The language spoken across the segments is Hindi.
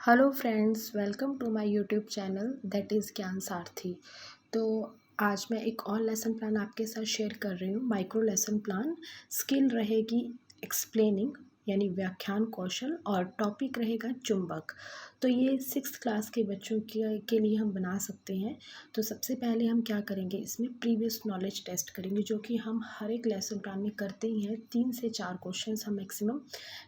Hello friends, welcome to my YouTube channel that is Gyan Sarthi. तो आज मैं एक और लेसन प्लान आपके साथ शेयर कर रही हूँ। माइक्रो लेसन प्लान स्किल रहेगी एक्सप्लेनिंग यानी व्याख्यान कौशल, और टॉपिक रहेगा चुंबक। तो ये 6th क्लास के बच्चों के लिए हम बना सकते हैं। तो सबसे पहले हम क्या करेंगे, इसमें प्रीवियस नॉलेज टेस्ट करेंगे, जो कि हम हर एक लेसन प्लान में करते ही हैं। 3 से 4 क्वेश्चंस हम मैक्सिमम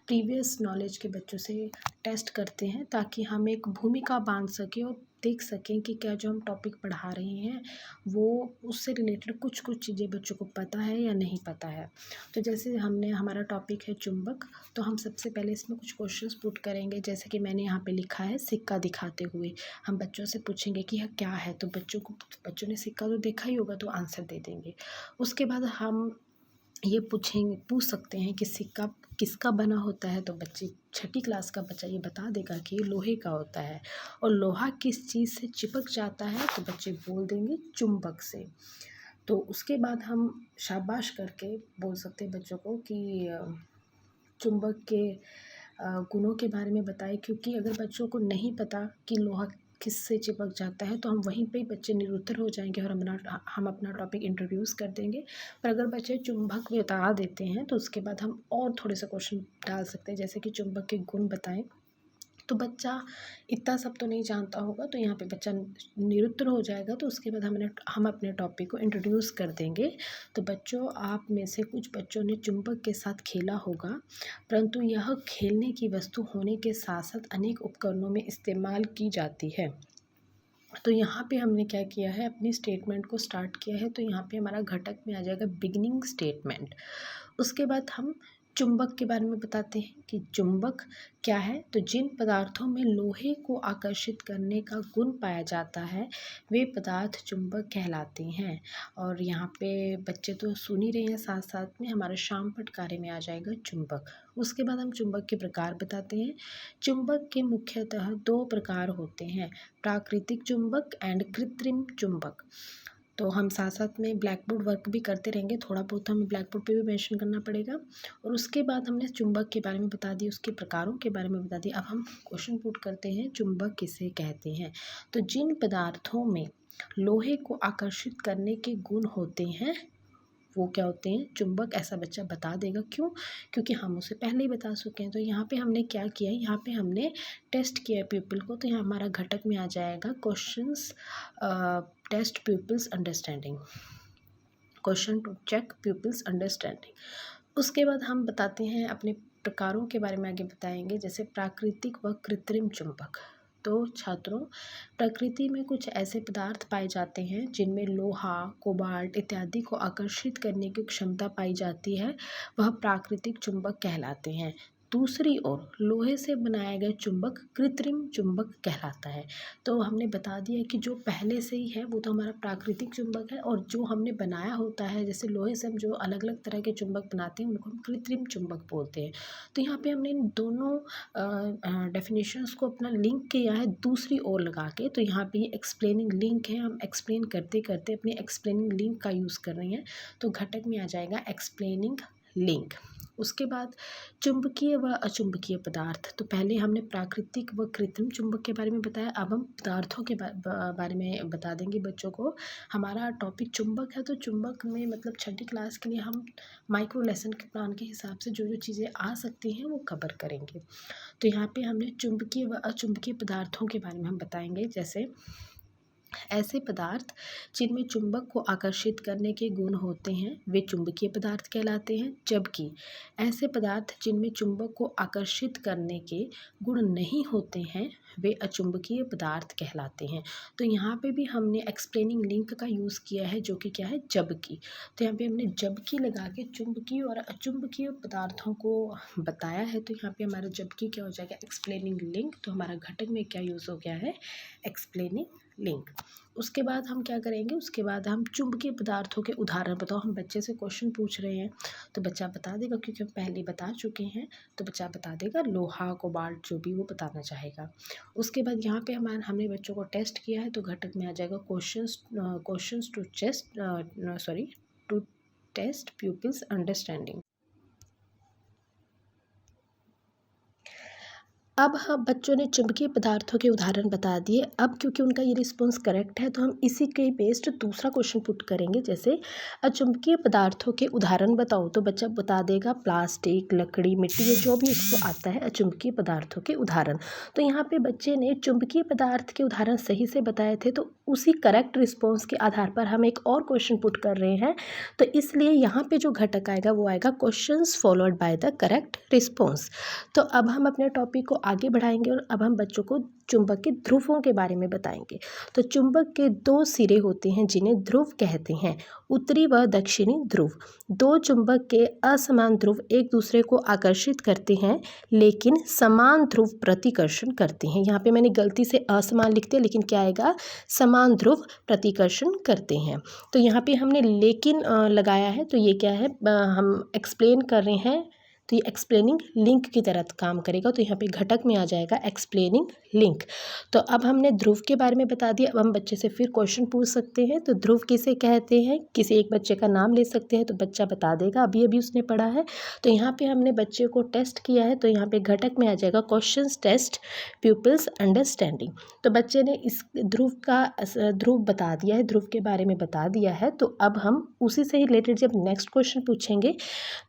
प्रीवियस नॉलेज के बच्चों से टेस्ट करते हैं, ताकि हम एक भूमिका बांध सकें और देख सकें कि क्या जो हम टॉपिक पढ़ा रहे हैं वो उससे रिलेटेड कुछ कुछ चीज़ें बच्चों को पता है या नहीं पता है। तो जैसे हमारा टॉपिक है चुंबक, तो हम सबसे पहले इसमें कुछ क्वेश्चंस पुट करेंगे। जैसे कि मैंने यहाँ पे लिखा है सिक्का दिखाते हुए, हम बच्चों से पूछेंगे कि यह क्या है। तो बच्चों ने सिक्का तो देखा ही होगा, तो आंसर दे देंगे। उसके बाद हम ये पूछ सकते हैं कि सिक्का किसका बना होता है। तो बच्चे 6ठी क्लास का बच्चा ये बता देगा कि ये लोहे का होता है। और लोहा किस चीज़ से चिपक जाता है, तो बच्चे बोल देंगे चुंबक से। तो उसके बाद हम शाबाश करके बोल सकते हैं बच्चों को कि चुंबक के गुणों के बारे में बताएं, क्योंकि अगर बच्चों को नहीं पता कि लोहा किससे चिपक जाता है, तो हम वहीं पे ही बच्चे निरुत्तर हो जाएंगे और हम अपना टॉपिक इंट्रोड्यूस कर देंगे। पर अगर बच्चे चुंबक बता देते हैं, तो उसके बाद हम और थोड़े से क्वेश्चन डाल सकते हैं, जैसे कि चुंबक के गुण बताएं। तो बच्चा इतना सब तो नहीं जानता होगा, तो यहाँ पे बच्चा निरुत्तर हो जाएगा। तो उसके बाद हम अपने टॉपिक को इंट्रोड्यूस कर देंगे। तो बच्चों, आप में से कुछ बच्चों ने चुंबक के साथ खेला होगा, परंतु यह खेलने की वस्तु होने के साथ साथ अनेक उपकरणों में इस्तेमाल की जाती है। तो यहाँ पे हमने क्या किया है, अपनी स्टेटमेंट को स्टार्ट किया है। तो यहाँ पे हमारा घटक में आ जाएगा बिगिनिंग स्टेटमेंट। उसके बाद हम चुंबक के बारे में बताते हैं कि चुंबक क्या है। तो जिन पदार्थों में लोहे को आकर्षित करने का गुण पाया जाता है, वे पदार्थ चुंबक कहलाते हैं। और यहाँ पे बच्चे तो सुन ही रहे हैं, साथ साथ में हमारे शामपट कार्य में आ जाएगा चुंबक। उसके बाद हम चुंबक के प्रकार बताते हैं। चुंबक के मुख्यतः 2 प्रकार होते हैं, प्राकृतिक चुंबक एंड कृत्रिम चुंबक। तो हम साथ साथ में ब्लैक बोर्ड वर्क भी करते रहेंगे, थोड़ा बहुत हमें ब्लैक बोर्ड पे भी मेंशन करना पड़ेगा। और उसके बाद हमने चुंबक के बारे में बता दिया, उसके प्रकारों के बारे में बता दिया। अब हम क्वेश्चन पुट करते हैं, चुंबक किसे कहते हैं। तो जिन पदार्थों में लोहे को आकर्षित करने के गुण होते हैं, वो क्या होते हैं, चुंबक। ऐसा बच्चा बता देगा। क्यों? क्योंकि हम उसे पहले ही बता चुके हैं। तो यहाँ पे हमने क्या किया है, यहाँ पे हमने टेस्ट किया है पीपल को। तो यहाँ हमारा घटक में आ जाएगा questions test people's understanding, question to check people's understanding. उसके बाद हम बताते हैं अपने प्रकारों के बारे में, आगे बताएंगे, जैसे प्राकृतिक व कृत्रिम चुंबक। तो छात्रों, प्रकृति में कुछ ऐसे पदार्थ पाए जाते हैं जिनमें लोहा, कोबाल्ट इत्यादि को आकर्षित करने की क्षमता पाई जाती है, वह प्राकृतिक चुंबक कहलाते हैं। दूसरी ओर लोहे से बनाया गया चुंबक कृत्रिम चुंबक कहलाता है। तो हमने बता दिया कि जो पहले से ही है वो तो हमारा प्राकृतिक चुंबक है, और जो हमने बनाया होता है, जैसे लोहे से हम जो अलग अलग तरह के चुंबक बनाते हैं, उनको हम कृत्रिम चुंबक बोलते हैं। तो यहाँ पे हमने इन दोनों डेफिनेशंस को अपना लिंक किया है दूसरी ओर लगा के। तो यहाँ पे ये एक्सप्लेनिंग लिंक है, हम एक्सप्लेन करते करते अपनी एक्सप्लेनिंग लिंक का यूज़ कर रहे हैं। तो घटक में आ जाएगा एक्सप्लेनिंग लिंक। उसके बाद चुंबकीय व अचुंबकीय पदार्थ। तो पहले हमने प्राकृतिक व कृत्रिम चुंबक के बारे में बताया, अब हम पदार्थों के बारे में बता देंगे बच्चों को। हमारा टॉपिक चुंबक है, तो चुंबक में मतलब 6ठी क्लास के लिए हम माइक्रो लेसन के प्लान के हिसाब से जो जो चीज़ें आ सकती हैं वो कवर करेंगे। तो यहाँ पे हमने चुंबकीय व अचुंबकीय पदार्थों के बारे में हम बताएंगे। जैसे ऐसे पदार्थ जिनमें चुंबक को आकर्षित करने के गुण होते हैं, वे चुंबकीय पदार्थ कहलाते हैं। जबकि ऐसे पदार्थ जिनमें चुंबक को आकर्षित करने के गुण नहीं होते हैं, वे अचुंबकीय पदार्थ कहलाते हैं। तो यहाँ पे भी हमने एक्सप्लेनिंग लिंक का यूज़ किया है, जो कि क्या है, जबकि। तो यहाँ पे हमने जबकि लगा के चुंबकीय और अचुंबकीय पदार्थों को बताया है। तो यहाँ पे हमारा जबकि क्या हो जाएगा, एक्सप्लेनिंग लिंक। तो हमारा घटक में क्या यूज़ हो गया है, एक्सप्लेनिंग लिंक। उसके बाद हम क्या करेंगे, उसके बाद हम चुंबकीय पदार्थों के उदाहरण बताओ। हम बच्चे से क्वेश्चन पूछ रहे हैं, तो बच्चा बता देगा, क्योंकि हम पहले बता चुके हैं। तो बच्चा बता देगा लोहा, कोबाल्ट, जो भी वो बताना चाहेगा। उसके बाद यहाँ पे हमने बच्चों को टेस्ट किया है। तो घटक में आ जाएगा questions to test people's understanding. अब हम बच्चों ने चुंबकीय पदार्थों के उदाहरण बता दिए। अब क्योंकि उनका ये रिस्पॉन्स करेक्ट है तो हम इसी के बेस्ड दूसरा क्वेश्चन पुट करेंगे, जैसे अचुंबकीय पदार्थों के उदाहरण बताओ। तो बच्चा बता देगा प्लास्टिक, लकड़ी, मिट्टी, ये जो भी उसको आता है अचुंबकीय पदार्थों के उदाहरण। तो यहाँ पे बच्चे ने चुंबकीय पदार्थ के उदाहरण सही से बताए थे, तो उसी करेक्ट रिस्पॉन्स के आधार पर हम एक और क्वेश्चन पुट कर रहे हैं। तो इसलिए यहाँ पे जो घटक आएगा वो आएगा questions followed by the correct response. तो अब हम अपने टॉपिक को आगे बढ़ाएंगे और अब हम बच्चों को चुंबक के ध्रुवों के बारे में बताएंगे। तो चुंबक के दो सिरे होते हैं जिन्हें ध्रुव कहते हैं, उत्तरी व दक्षिणी ध्रुव। दो चुंबक के असमान ध्रुव एक दूसरे को आकर्षित करते हैं लेकिन समान ध्रुव प्रतिकर्षण करते हैं। यहाँ पे मैंने गलती से असमान लिख दिया, लेकिन क्या आएगा, समान ध्रुव प्रतिकर्षण करते हैं। तो यहाँ पे हमने लेकिन लगाया है, तो ये क्या है, हम एक्सप्लेन कर रहे हैं, तो ये एक्सप्लेनिंग लिंक की तरह काम करेगा। तो यहाँ पे घटक में आ जाएगा एक्सप्लेनिंग लिंक। तो अब हमने ध्रुव के बारे में बता दिया। अब हम बच्चे से फिर क्वेश्चन पूछ सकते हैं। तो ध्रुव किसे कहते हैं, किसी एक बच्चे का नाम ले सकते हैं, तो बच्चा बता देगा, अभी अभी उसने पढ़ा है। तो यहाँ पे हमने बच्चे को टेस्ट किया है, तो यहाँ पे घटक में आ जाएगा क्वेश्चन टेस्ट प्यूपिल्स अंडरस्टैंडिंग। तो बच्चे ने इस ध्रुव बता दिया है, ध्रुव के बारे में बता दिया है। तो अब हम उसी से रिलेटेड जब नेक्स्ट क्वेश्चन पूछेंगे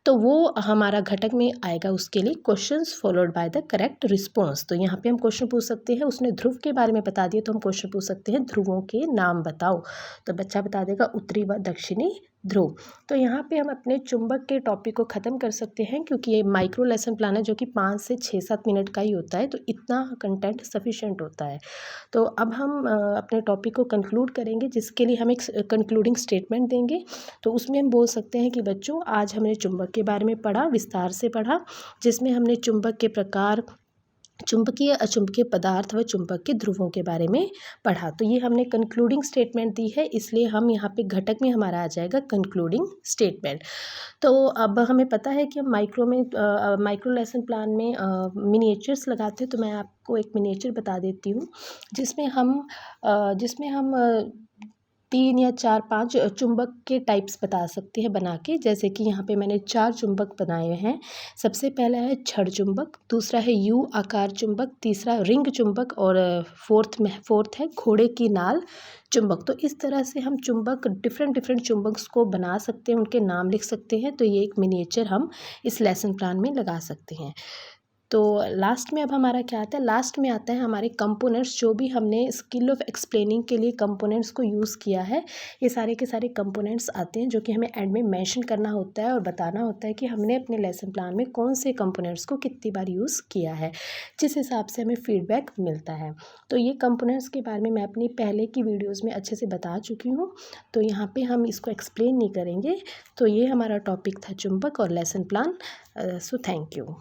तो वो हमारा घटक में आएगा, उसके लिए questions followed by the correct response. तो यहाँ पे हम क्वेश्चन पूछ सकते हैं, उसने ध्रुव के बारे में बता दिया तो हम क्वेश्चन पूछ सकते हैं ध्रुवों के नाम बताओ। तो बच्चा बता देगा उत्तरी व दक्षिणी ध्रुव। तो यहाँ पे हम अपने चुंबक के टॉपिक को ख़त्म कर सकते हैं, क्योंकि ये माइक्रो लेसन प्लान है जो कि 5 से 6-7 मिनट का ही होता है, तो इतना कंटेंट सफिशिएंट होता है। तो अब हम अपने टॉपिक को कंक्लूड करेंगे, जिसके लिए हम एक कंक्लूडिंग स्टेटमेंट देंगे। तो उसमें हम बोल सकते हैं कि बच्चों, आज हमने चुंबक के बारे में पढ़ा, विस्तार से पढ़ा, जिसमें हमने चुंबक के प्रकार, चुंबकीय अचुंबकीय पदार्थ व चुंबक के ध्रुवों के बारे में पढ़ा। तो ये हमने कंक्लूडिंग स्टेटमेंट दी है, इसलिए हम यहाँ पे घटक में हमारा आ जाएगा कंक्लूडिंग स्टेटमेंट। तो अब हमें पता है कि हम माइक्रो लेसन प्लान में मिनिएचर्स लगाते हैं। तो मैं आपको एक मिनिएचर बता देती हूँ, जिसमें हम 3 या 4-5 चुंबक के टाइप्स बता सकते हैं बना के। जैसे कि यहाँ पे मैंने 4 चुंबक बनाए हैं। सबसे पहला है छड़ चुंबक, दूसरा है यू आकार चुंबक, तीसरा रिंग चुंबक, और फोर्थ है घोड़े की नाल चुंबक। तो इस तरह से हम चुंबक डिफरेंट चुंबक्स को बना सकते हैं, उनके नाम लिख सकते हैं। तो ये एक मिनिएचर हम इस लेसन प्लान में लगा सकते हैं। तो लास्ट में अब हमारा क्या आता है, लास्ट में आता है हमारे कंपोनेंट्स, जो भी हमने स्किल ऑफ एक्सप्लेनिंग के लिए कंपोनेंट्स को यूज़ किया है। ये सारे के सारे कंपोनेंट्स आते हैं, जो कि हमें एंड में मेंशन करना होता है और बताना होता है कि हमने अपने लेसन प्लान में कौन से कंपोनेंट्स को कितनी बार यूज़ किया है, जिस हिसाब से हमें फीडबैक मिलता है। तो ये कंपोनेंट्स के बारे में मैं अपनी पहले की वीडियोज़ में अच्छे से बता चुकी हूँ, तो यहाँ पर हम इसको एक्सप्लेन नहीं करेंगे। तो ये हमारा टॉपिक था चुंबक और lesson plan. So thank you.